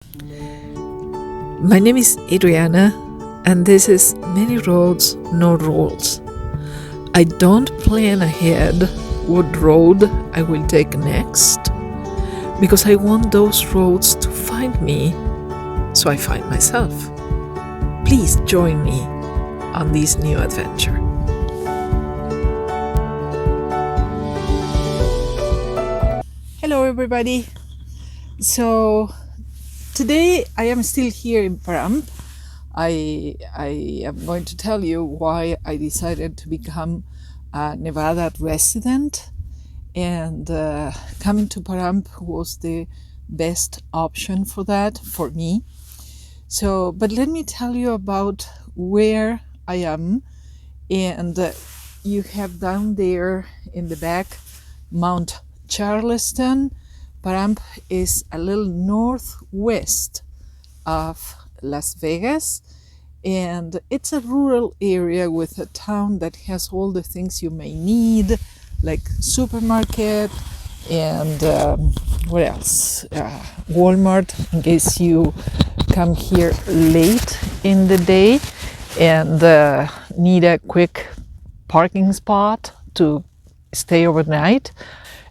My name is Adriana, and this is Many Roads, No Rules. I don't plan ahead what road I will take next because I want those roads to find me, so I find myself. Please join me on this new adventure. Hello, everybody. So today I am still here in Paramp. I am going to tell you why I decided to become a Nevada resident, and coming to Paramp was the best option for that for me. So, but let me tell you about where I am, and you have down there in the back Mount Charleston. Paramp is a little northwest of Las Vegas, and it's a rural area with a town that has all the things you may need, like supermarket and what else? Walmart, in case you come here late in the day and need a quick parking spot to stay overnight.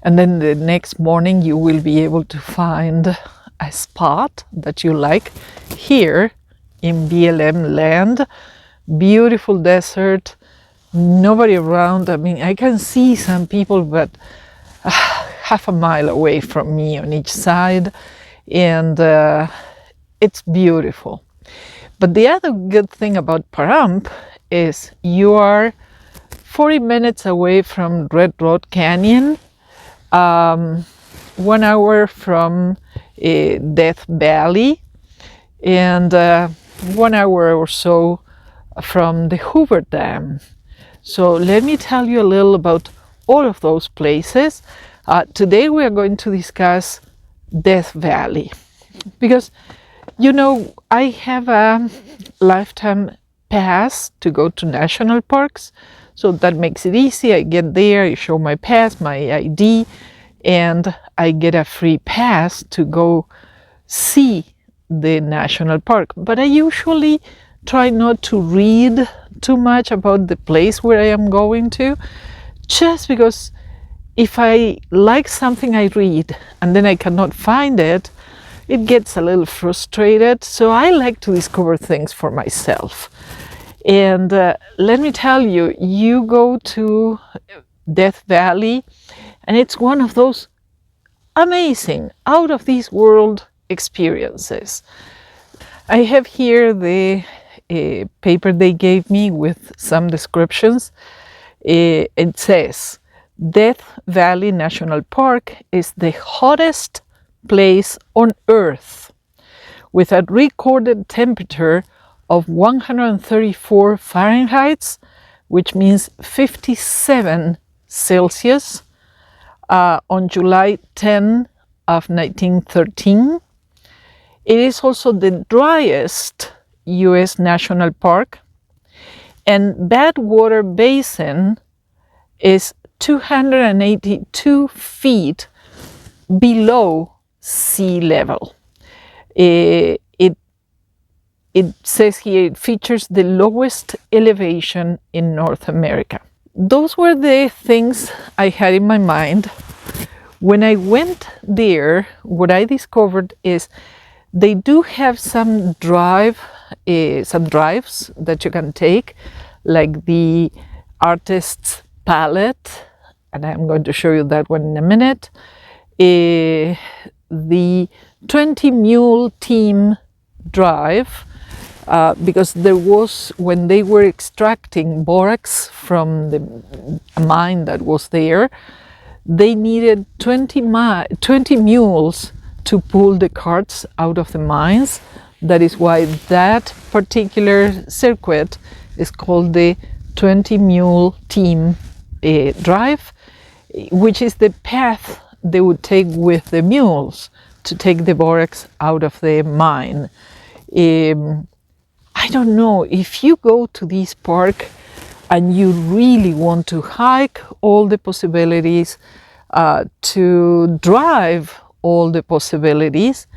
And then the next morning you will be able to find a spot that you like here in BLM land. Beautiful desert, nobody around. I mean, I can see some people, but half a mile away from me on each side, and it's beautiful. But the other good thing about Paramp is you are 40 minutes away from Red Road Canyon, 1 hour from Death Valley, and 1 hour or so from the Hoover Dam. So let me tell you a little about all of those places. Today we are going to discuss Death Valley because, you know, I have a lifetime pass to go to national parks. So that makes it easy. I get there, I show my pass, my ID, and I get a free pass to go see the national park. But I usually try not to read too much about the place where I am going to, just because if I like something I read and then I cannot find it, it gets a little frustrated. So I like to discover things for myself. And let me tell you, you go to Death Valley, and it's one of those amazing, out of this world experiences. I have here the paper they gave me with some descriptions. It says, Death Valley National Park is the hottest place on Earth, with a recorded temperature of 134 Fahrenheit, which means 57 Celsius, on July 10 of 1913. It is also the driest U.S. national park, and Badwater Basin is 282 feet below sea level. It says here it features the lowest elevation in North America. Those were the things I had in my mind. When I went there, what I discovered is they do have some drives that you can take, like the artist's palette, and I'm going to show you that one in a minute. The 20 mule team drive, because there was, when they were extracting borax from the mine that was there, they needed 20 mules to pull the carts out of the mines. That is why that particular circuit is called the 20 mule team drive, which is the path they would take with the mules to take the borax out of the mine. I don't know, if you go to this park and you really want to hike all the possibilities, to drive all the possibilities,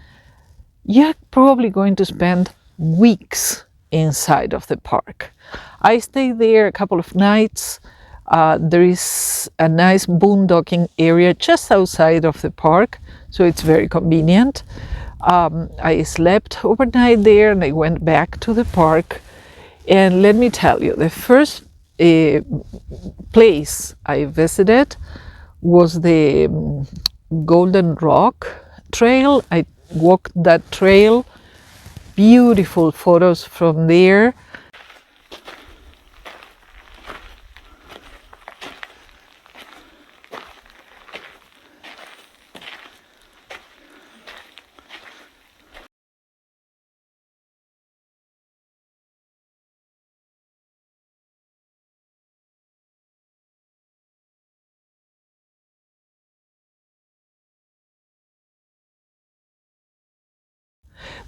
you're probably going to spend weeks inside of the park. I stayed there a couple of nights. There is a nice boondocking area just outside of the park, so it's very convenient. I slept overnight there and I went back to the park. And let me tell you, the first place I visited was the Golden Rock Trail. I walked that trail, beautiful photos from there.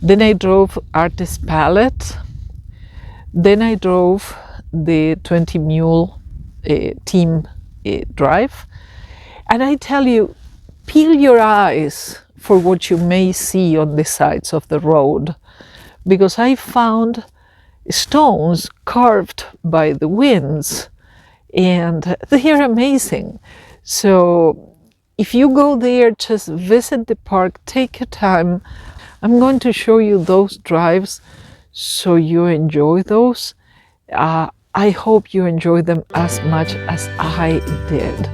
Then I drove Artist Palette. Then I drove the 20 mule team drive. And I tell you, peel your eyes for what you may see on the sides of the road, because I found stones carved by the winds and they are amazing. So if you go there, just visit the park, take your time. I'm going to show you those drives so you enjoy those. I hope you enjoy them as much as I did.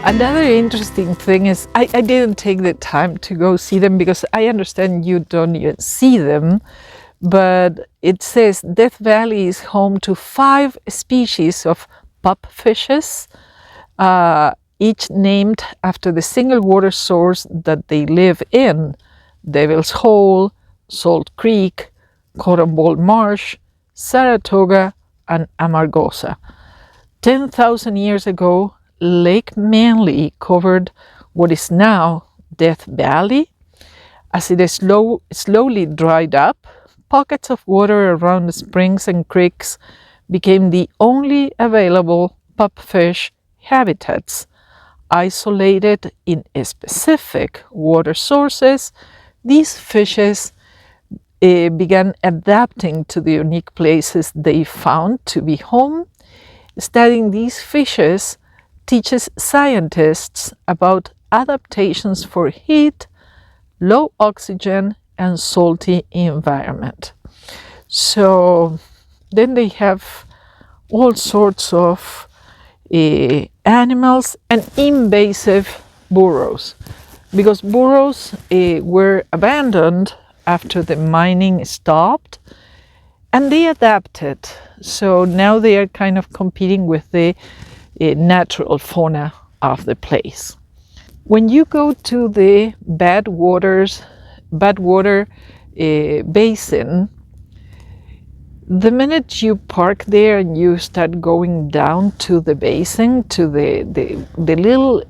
Another interesting thing is I didn't take the time to go see them because I understand you don't even see them, but it says Death Valley is home to 5 species of pupfishes, each named after the single water source that they live in: Devil's Hole, Salt Creek, Cotton Ball Marsh, Saratoga, and Amargosa. 10,000 years ago, Lake Manly covered what is now Death Valley. As it is slowly dried up, pockets of water around the springs and creeks became the only available pupfish habitats. Isolated in specific water sources, these fishes began adapting to the unique places they found to be home. Studying these fishes teaches scientists about adaptations for heat, low oxygen, and salty environment. So then they have all sorts of animals and invasive burrows, because burrows were abandoned after the mining stopped, and they adapted. So now they are kind of competing with the natural fauna of the place. When you go to the Badwater basin, the minute you park there and you start going down to the basin, to the little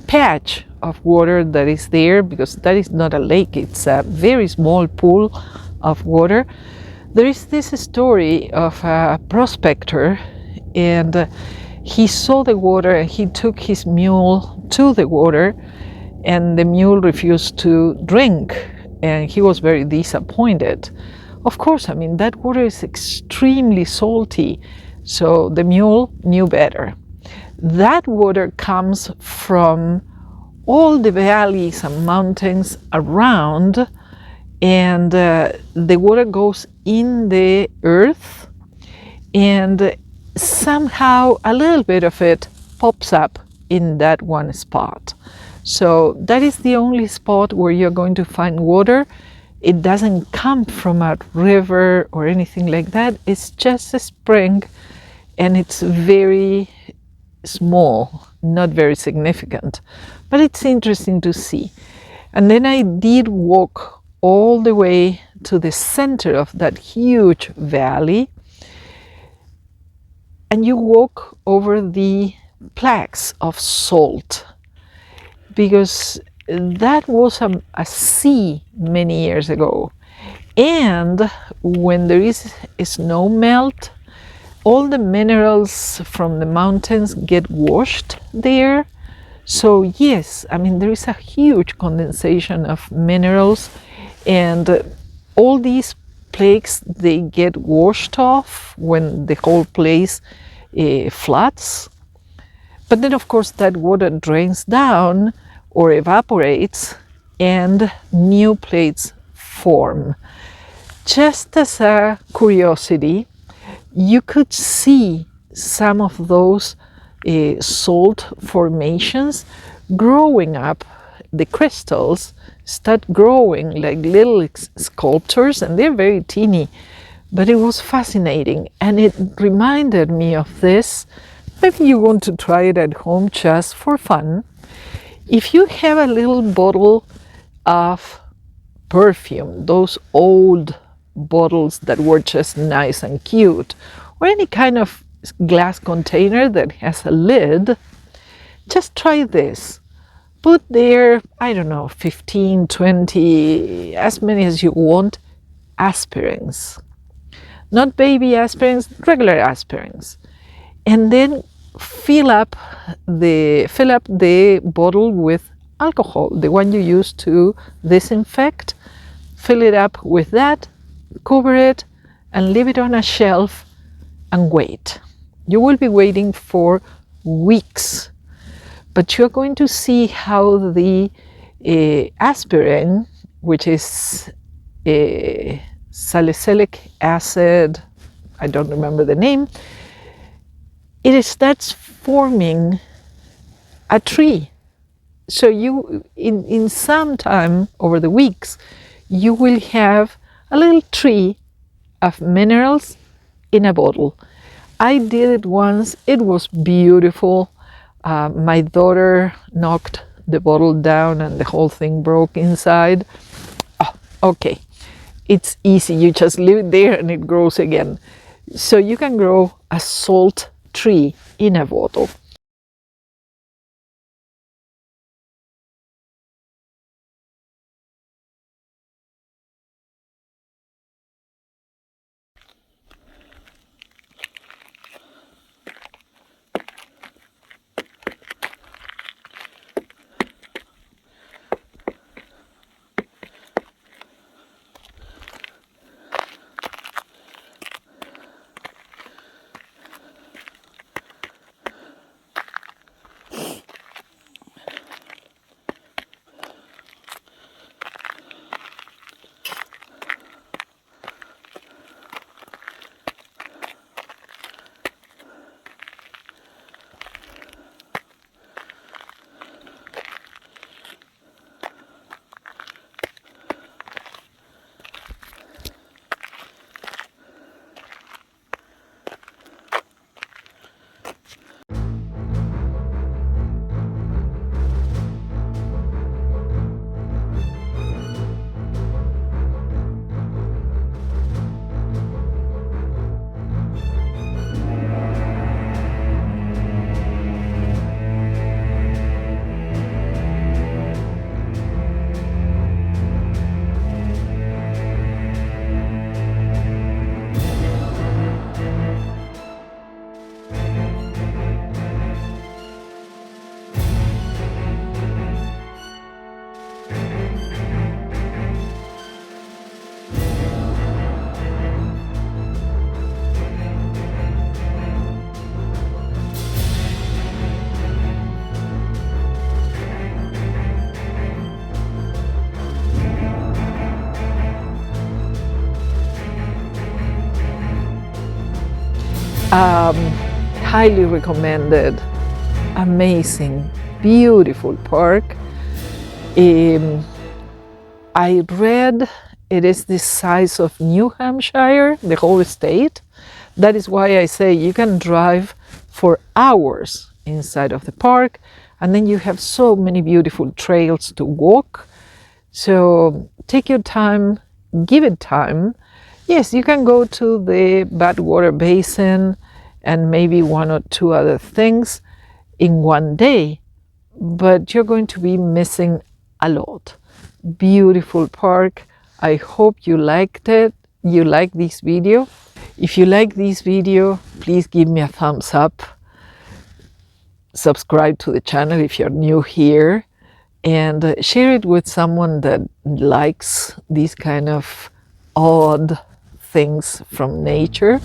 patch of water that is there, because that is not a lake, it's a very small pool of water, there is this story of a prospector, and he saw the water and he took his mule to the water, and the mule refused to drink, and he was very disappointed. Of course, I mean, that water is extremely salty, so the mule knew better. That water comes from all the valleys and mountains around, and the water goes in the earth, and somehow a little bit of it pops up in that one spot. So that is the only spot where you're going to find water. It doesn't come from a river or anything like that. It's just a spring, and it's very small, not very significant, but it's interesting to see. And then I did walk all the way to the center of that huge valley, and you walk over the plaques of salt, because that was a sea many years ago, and when there is snow melt, all the minerals from the mountains get washed there. So yes, I mean, there is a huge condensation of minerals, and all these plaques, they get washed off when the whole place floods. But then of course that water drains down or evaporates, and new plates form. Just as a curiosity, you could see some of those salt formations growing up. The crystals start growing like little sculptures, and they're very teeny, but it was fascinating, and it reminded me of this. Maybe you want to try it at home just for fun. If you have a little bottle of perfume, those old bottles that were just nice and cute, or any kind of glass container that has a lid, just try this. Put there, I don't know, 15, 20, as many as you want, aspirins. Not baby aspirins, regular aspirins. And then fill up the bottle with alcohol, the one you use to disinfect. Fill it up with that, cover it, and leave it on a shelf and wait. You will be waiting for weeks, but you're going to see how the aspirin, which is salicylic acid, I don't remember the name, it starts forming a tree. So you, in some time over the weeks, you will have a little tree of minerals in a bottle. I did it once. It was beautiful. My daughter knocked the bottle down and the whole thing broke inside. Oh, okay. It's easy. You just leave it there and it grows again. So you can grow a salt tree in a bottle. Highly recommended. Amazing, beautiful park. I read it is the size of New Hampshire, the whole state. That is why I say you can drive for hours inside of the park, and then you have so many beautiful trails to walk. So take your time, give it time. Yes, you can go to the Badwater Basin and maybe one or two other things in one day, but you're going to be missing a lot. Beautiful park. I hope you liked it. You like this video. If you like this video, please give me a thumbs up. Subscribe to the channel if you're new here, and share it with someone that likes these kind of odd things from nature.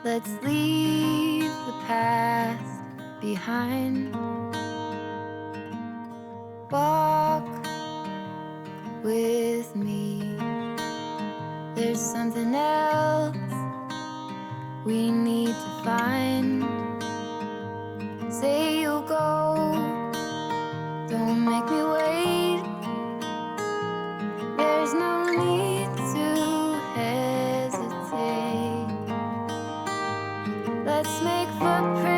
Let's leave the past behind. Walk with me. There's something else we need to find. Say you'll go, don't make me wait. There's no need to hesitate. Let's make footprints